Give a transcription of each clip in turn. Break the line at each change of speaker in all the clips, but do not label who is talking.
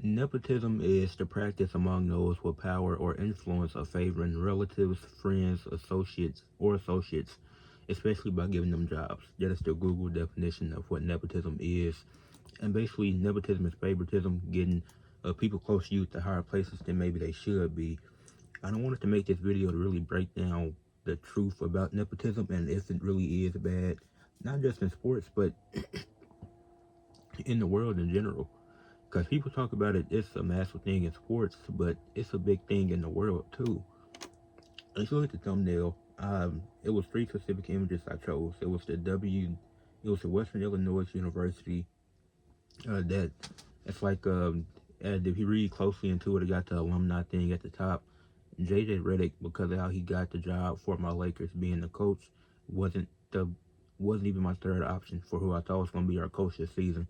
Nepotism is the practice among those with power or influence of favoring relatives, friends, associates, especially by giving them jobs. That is the Google definition of what nepotism is. And basically, nepotism is favoritism, getting people close to you to higher places than maybe they should be. I don't want it to make this video to really break down the truth about nepotism and if it really is bad, not just in sports, but in the world in general. Because people talk about it, it's a massive thing in sports, but it's a big thing in the world too. If you look at the thumbnail, it was three specific images I chose. It was the Western Illinois University. That it's like, and if you read closely into it, it got the alumni thing at the top. JJ Redick, because of how he got the job for my Lakers, being the coach, wasn't the wasn't even my third option for who I thought was going to be our coach this season.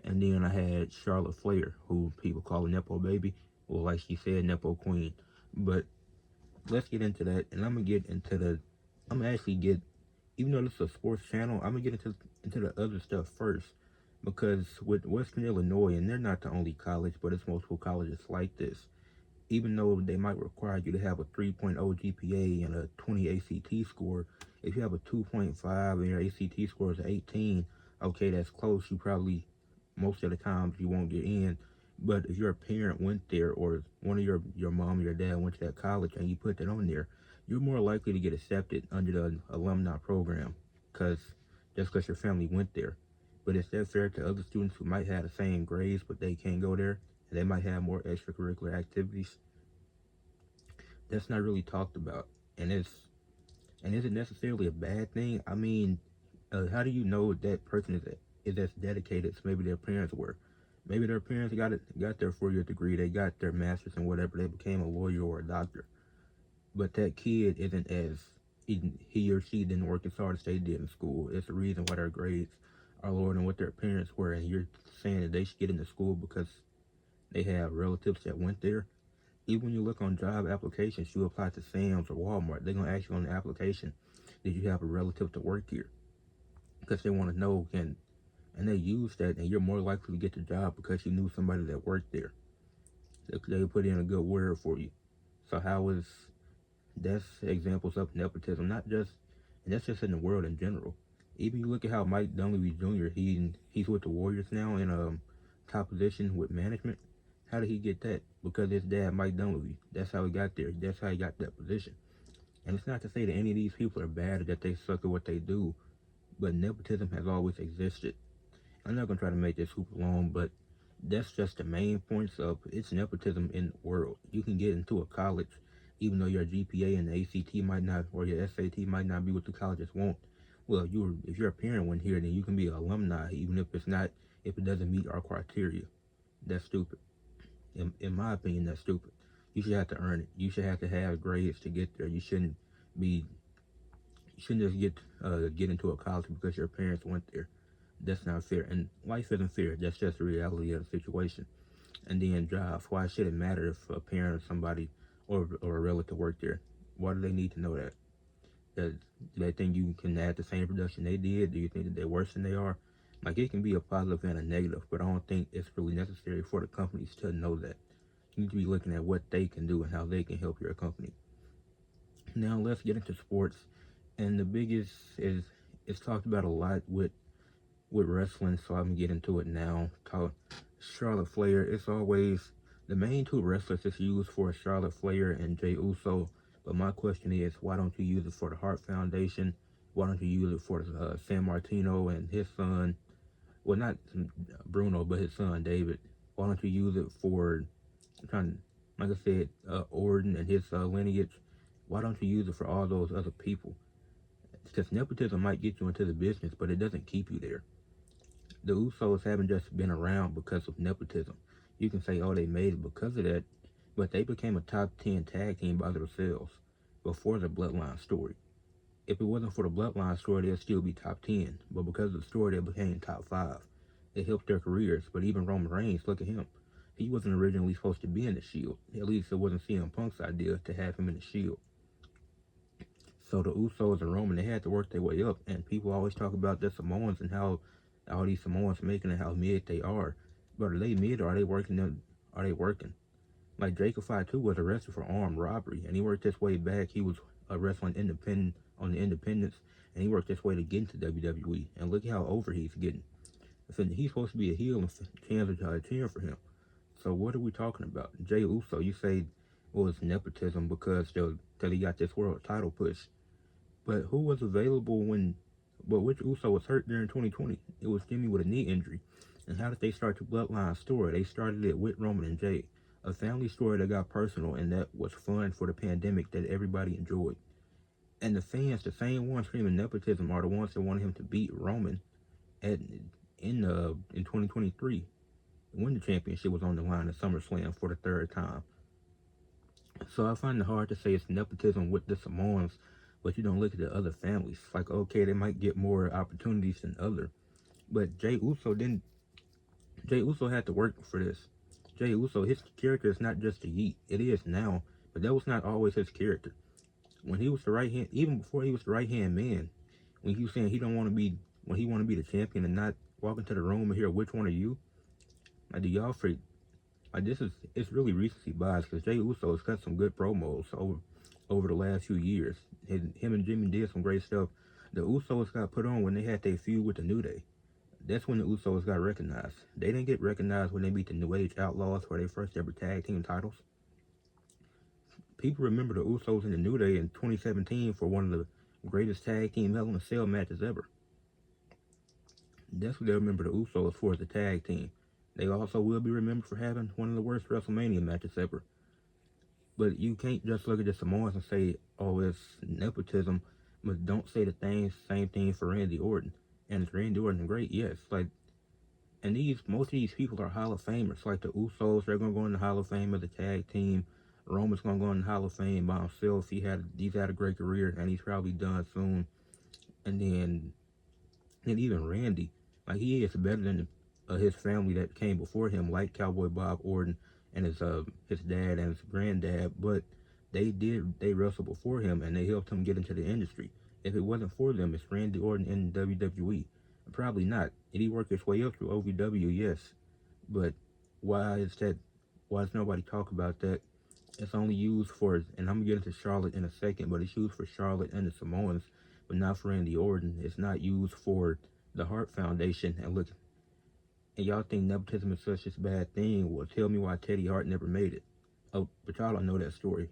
And then I had Charlotte Flair, who people call a Nepo baby, or like she said, Nepo queen. But let's get into that, and I'm gonna actually get, even though this is a sports channel, I'm gonna get into the other stuff first, because with Western Illinois, and they're not the only college, but it's multiple colleges like this. Even though they might require you to have a 3.0 GPA and a 20 ACT score, if you have a 2.5 and your ACT score is 18, okay, that's close. You probably, most of the times, you won't get in. But if your parent went there, or one of your mom or your dad went to that college and you put that on there, you're more likely to get accepted under the alumni program, just because your family went there. But is that fair to other students who might have the same grades but they can't go there, and they might have more extracurricular activities? That's not really talked about, and is it necessarily a bad thing? I mean, how do you know that person is as dedicated as maybe their parents were? Maybe their parents got their 4-year degree, they got their master's and whatever, they became a lawyer or a doctor. But that kid isn't as he or she didn't work as hard as they did in school. It's the reason why their grades are lower than what their parents were, and you're saying that they should get into school because they have relatives that went there. Even when you look on job applications, you apply to Sam's or Walmart, they're gonna ask you on the application, did you have a relative to work here? Because they want to know, and they use that, and you're more likely to get the job because you knew somebody that worked there. They put in a good word for you. So that's examples of nepotism, not just, and that's just in the world in general. Even you look at how Mike Dunleavy Jr., he's with the Warriors now in a top position with management. How did he get that? Because his dad, Mike Dunleavy. That's how he got there. That's how he got that position. And it's not to say that any of these people are bad or that they suck at what they do, but nepotism has always existed. I'm not going to try to make this super long, but that's just the main points of it's nepotism in the world. You can get into a college, even though your GPA and the ACT might not, or your SAT might not be what the colleges want. Well, if your parent went here, then you can be an alumni, even if it doesn't meet our criteria. That's stupid. In my opinion, that's stupid. You should have to earn it. You should have to have grades to get there. You shouldn't just get into a college because your parents went there. That's not fair, and life isn't fair. That's just the reality of the situation. And then jobs. Why should it matter if a parent or somebody or a relative work there? Why do they need to know that? Do they think you can add the same production they did? Do you think that they're worse than they are? Like, it can be a positive and a negative, but I don't think it's really necessary for the companies to know that. You need to be looking at what they can do and how they can help your company. Now let's get into sports. And the biggest is, it's talked about a lot with wrestling, so I'm gonna get into it now. Charlotte Flair. It's always the main two wrestlers it's used for, Charlotte Flair and Jey Uso. But my question is, why don't you use it for the Hart Foundation? Why don't you use it for San Martino and his son? Well, not Bruno, but his son David. Why don't you use it for like I said, Orton and his lineage? Why don't you use it for all those other people? Because nepotism might get you into the business, but it doesn't keep you there. The Usos haven't just been around because of nepotism. You can say, oh, they made it because of that, but they became a top 10 tag team by themselves before the Bloodline story. If it wasn't for the Bloodline story, they'd still be top 10, but because of the story, they became top 5. It helped their careers, but even Roman Reigns, look at him. He wasn't originally supposed to be in the Shield. At least it wasn't CM Punk's idea to have him in the Shield. So the Usos and Roman, they had to work their way up, and people always talk about the Samoans and how all these Samoans making and how mid they are. But are they mid, or are they working Are they working? Like Jacob Fatu was arrested for armed robbery, and he worked his way back. He was wrestling independent on the independents, and he worked his way to get into WWE. And look how over he's getting. So he's supposed to be a heel, and fans are cheering for him. So what are we talking about? Jay Uso, you say it was nepotism because he got this world title push. But who was available when? But which Uso was hurt during 2020? It was Jimmy with a knee injury. And how did they start the bloodline story? They started it with Roman and Jay, a family story that got personal and that was fun for the pandemic that everybody enjoyed. And the fans, the same ones screaming nepotism, are the ones that wanted him to beat Roman at in 2023 when the championship was on the line at SummerSlam for the third time. So I find it hard to say it's nepotism with the Samoans, but you don't look at the other families. Like, okay, they might get more opportunities than other, but Jay Uso didn't. Jay Uso had to work for this. Jay Uso, his character is not just a yeet. It is now, but that was not always his character. When he was the right hand, even before he was the right hand man, when he was saying he don't want to be, when he want to be the champion and not walk into the room and hear which one are you, like, do y'all freak? Like, it's really recency bias because Jay Uso has cut some good promos over the last few years. Him and Jimmy did some great stuff. The Usos got put on when they had their feud with the New Day. That's when the Usos got recognized. They didn't get recognized when they beat the New Age Outlaws for their first ever tag team titles. People remember the Usos in the New Day in 2017 for one of the greatest tag team Hell in a Cell matches ever. That's what they remember the Usos for, as a tag team. They also will be remembered for having one of the worst WrestleMania matches ever. But you can't just look at the Samoans and say, oh, it's nepotism, but don't say the same thing for Randy Orton. And is Randy Orton great? Yes. Like, and most of these people are Hall of Famers. Like the Usos, they're gonna go in the Hall of Fame as a tag team. Roman's gonna go in the Hall of Fame by himself. He's had a great career, and he's probably done soon. And even Randy, like, he is better than his family that came before him, like Cowboy Bob Orton and his dad and his granddad. But they wrestled before him, and they helped him get into the industry. If it wasn't for them, it's Randy Orton in WWE. Probably not. Did he work his way up through OVW? Yes. But why is that? Why does nobody talk about that? It's only used for, and I'm gonna get into Charlotte in a second, but it's used for Charlotte and the Samoans, but not for Randy Orton. It's not used for the Hart Foundation. And look, and y'all think nepotism is such a bad thing. Well, tell me why Teddy Hart never made it. Oh, but y'all don't know that story.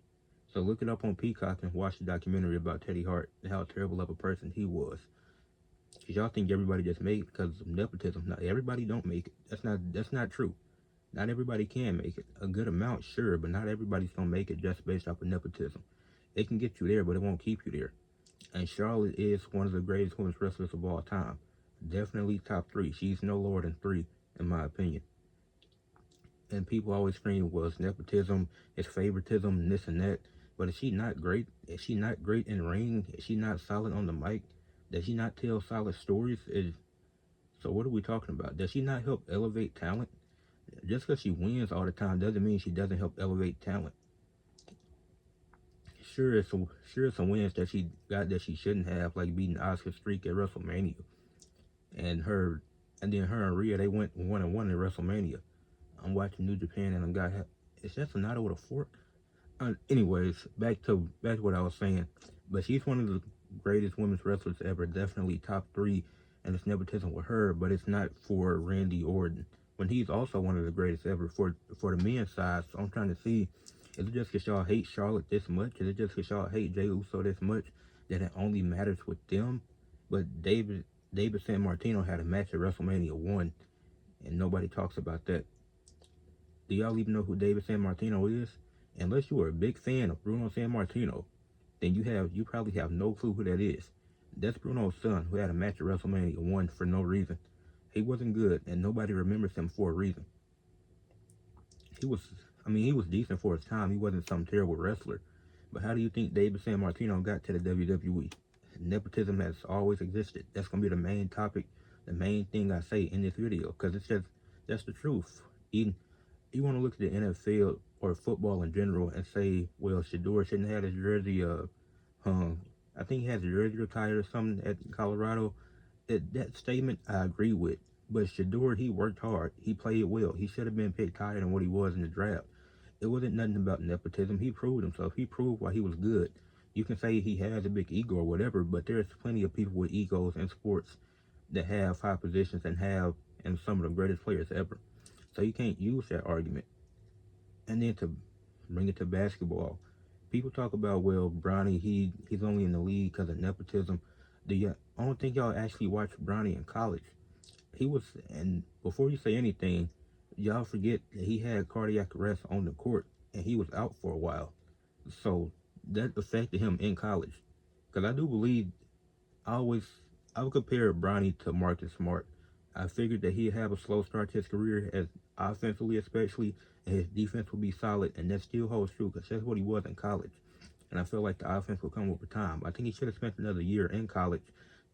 So look it up on Peacock and watch the documentary about Teddy Hart and how terrible of a person he was. Because y'all think everybody just made it because of nepotism. Not everybody don't make it. That's not true. Not everybody can make it. A good amount, sure, but not everybody's gonna make it just based off of nepotism. It can get you there, but it won't keep you there. And Charlotte is one of the greatest women's wrestlers of all time. Definitely top 3. She's no lower than 3, in my opinion. And people always scream, well, it's nepotism, it's favoritism, and this and that. But is she not great? Is she not great in the ring? Is she not solid on the mic? Does she not tell solid stories? So what are we talking about? Does she not help elevate talent? Just because she wins all the time doesn't mean she doesn't help elevate talent. Sure, it's some wins that she got that she shouldn't have, like beating Asuka Streak at WrestleMania, and then her and Rhea, they went 1-1 at WrestleMania. I'm watching New Japan and is that Sonata with a fork? Anyways, back to what I was saying. But she's one of the greatest women's wrestlers ever, definitely top 3, and it's nepotism with her, but it's not for Randy Orton, when he's also one of the greatest ever for the men's side. So I'm trying to see, is it just because y'all hate Charlotte this much? Is it just because y'all hate Jey Uso this much that it only matters with them? But David San Martino had a match at WrestleMania 1, and nobody talks about that. Do y'all even know who David San Martino is? Unless you are a big fan of Bruno San Martino, then you probably have no clue who that is. That's Bruno's son, who had a match at WrestleMania 1 for no reason. He wasn't good, and nobody remembers him for a reason. He was decent for his time. He wasn't some terrible wrestler. But how do you think David San Martino got to the WWE? Nepotism has always existed. That's going to be the main topic, the main thing I say in this video, because that's the truth. You want to look at the NFL or football in general and say, well, Shador shouldn't have his jersey, I think he has a jersey retired or something at Colorado. That statement I agree with, But Shador, he worked hard. He played well. He should have been picked higher than what he was in the draft. It wasn't nothing about nepotism. He proved himself. He proved why he was good. You can say he has a big ego or whatever, but there's plenty of people with egos in sports that have high positions and some of the greatest players ever. So you can't use that argument. And then to bring it to basketball, people talk about, well, Bronny, he's only in the league because of nepotism. I don't think y'all actually watched Bronny in college. He was, and before you say anything, y'all forget that he had cardiac arrest on the court and he was out for a while. So that affected him in college. Because I do believe, I always, I would compare Bronny to Marcus Smart. I figured that he'd have a slow start to his career, as offensively especially, and his defense would be solid, and that still holds true because that's what he was in college. And I feel like the offense will come over time. I think he should have spent another year in college,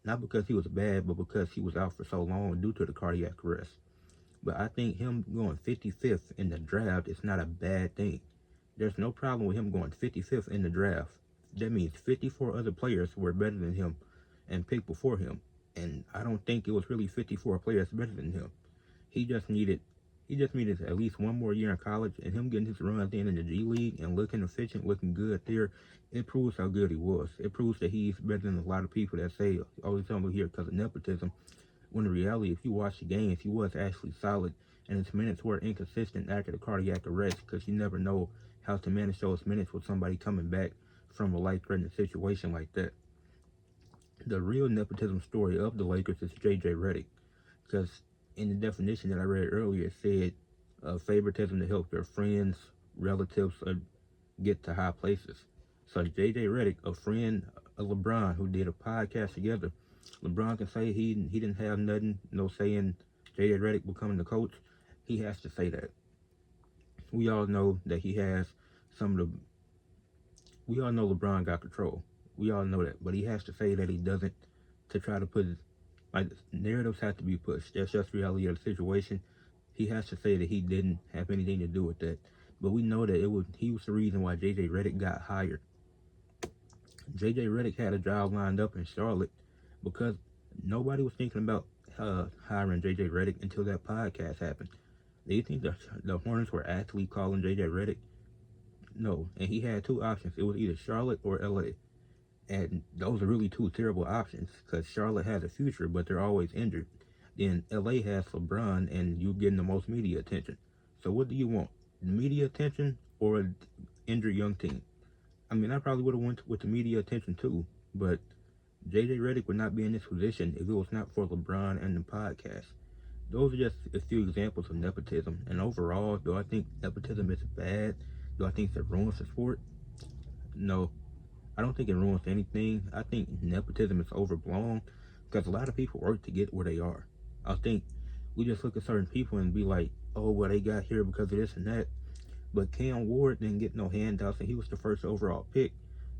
not because he was bad, but because he was out for so long due to the cardiac arrest. But I think him going 55th in the draft is not a bad thing. There's no problem with him going 55th in the draft. That means 54 other players were better than him and picked before him. And I don't think it was really 54 players better than him. He just needed he just needed at least one more year in college, and him getting his runs in the G League and looking efficient, looking good there, it proves how good he was. It proves that he's better than a lot of people that say, oh, he's only here because of nepotism. When in reality, if you watch the games, he was actually solid, and his minutes were inconsistent after the cardiac arrest because you never know how to manage those minutes with somebody coming back from a life-threatening situation like that. The real nepotism story of the Lakers is J.J. Redick, because in the definition that I read earlier, it said favoritism to help their friends, relatives, get to high places. So J.J. Redick, a friend of LeBron who did a podcast together, LeBron can say he didn't have nothing, no say in J.J. Redick becoming the coach. He has to say that. We all know that he has some of the. We all know LeBron got control. We all know that, but he has to say that he doesn't to try to put like narratives have to be pushed. That's just reality of the situation. He has to say that he didn't have anything to do with that. But we know that he was the reason why JJ Redick got hired. JJ Redick had a job lined up in Charlotte because nobody was thinking about hiring JJ Redick until that podcast happened. Do you think the Hornets were actually calling JJ Redick? No. And he had two options. It was either Charlotte or LA. And those are really two terrible options because Charlotte has a future, but they're always injured. Then LA has LeBron, and you're getting the most media attention. So what do you want? Media attention or an injured young team? I mean, I probably would have went with the media attention too, but JJ Redick would not be in this position if it was not for LeBron and the podcast. Those are just a few examples of nepotism. And overall, do I think nepotism is bad? Do I think it ruins the sport? No. I don't think it ruins anything. I think nepotism is overblown because a lot of people work to get where they are. I think we just look at certain people and be like, oh, well, they got here because of this and that. But Cam Ward didn't get no handouts, and he was the first overall pick.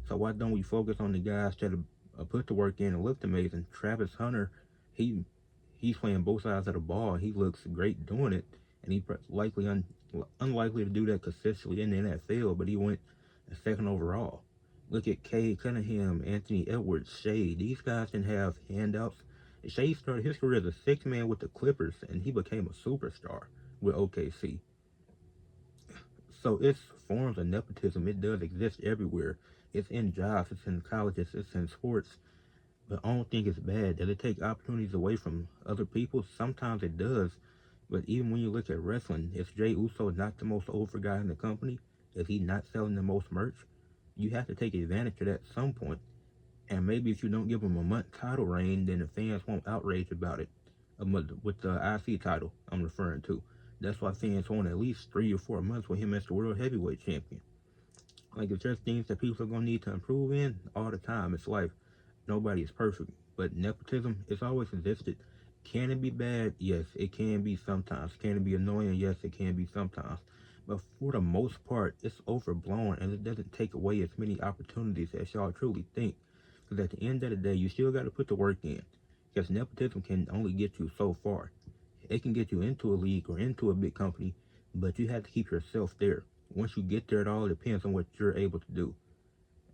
So why don't we focus on the guys that put the work in and looked amazing? Travis Hunter, he's playing both sides of the ball. He looks great doing it, and he unlikely to do that consistently in the NFL. But he went second overall. Look at Cade Cunningham, Anthony Edwards, Shea. These guys didn't have handouts. Shea started his career as a sixth man with the Clippers, and he became a superstar with OKC. So it's forms of nepotism. It does exist everywhere. It's in jobs, it's in colleges, it's in sports. But I don't think it's bad. Does it take opportunities away from other people? Sometimes it does. But even when you look at wrestling, is Jey Uso not the most over guy in the company? Is he not selling the most merch? You have to take advantage of that at some point. And maybe if you don't give him a month title reign, then the fans won't outrage about it. With the IC title I'm referring to. That's why fans want at least 3 or 4 months with him as the world heavyweight champion. Like, if there's things that people are going to need to improve in all the time, it's life. Nobody is perfect. But nepotism, it's always existed. Can it be bad? Yes, it can be sometimes. Can it be annoying? Yes, it can be sometimes. But for the most part, it's overblown, and it doesn't take away as many opportunities as y'all truly think. Because at the end of the day, you still got to put the work in. Because nepotism can only get you so far. It can get you into a league or into a big company, but you have to keep yourself there. Once you get there, it all depends on what you're able to do.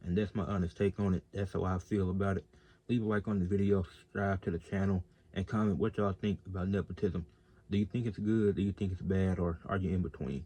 And that's my honest take on it. That's how I feel about it. Leave a like on the video, subscribe to the channel, and comment what y'all think about nepotism. Do you think it's good? Do you think it's bad? Or are you in between?